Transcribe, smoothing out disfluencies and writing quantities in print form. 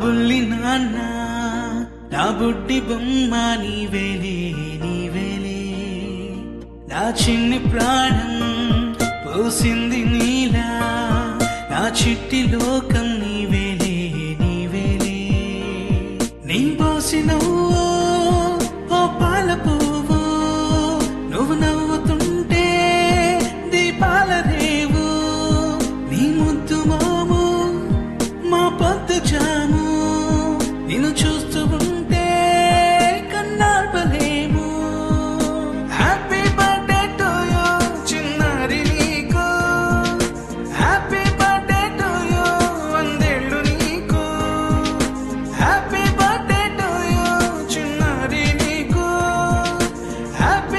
బుల్లి నాన్న నా బుడ్డి బొమ్మ నీవేలే నీవేలే నా చిన్ని ప్రాణం పోసింది నీలా నా చిట్టి లోకం నీవేలే నీవేలే నీ పోసినవో ఓ పాల పువ్వు నువ్వు నవ్వుతుంటే దీపాల రేవు నీ ముద్దు మాము మా పొద్దు జాము నిన్ను చూస్తూ ఉంటే కన్నార్పలేము హ్యాపీ బర్త్డే టు యూ చిన్నారి నీకు హ్యాపీ బర్త్డే టు యూ వందేళ్ళు నీకు హ్యాపీ బర్త్డే టు యూ చిన్నారి నీకు హ్యాపీ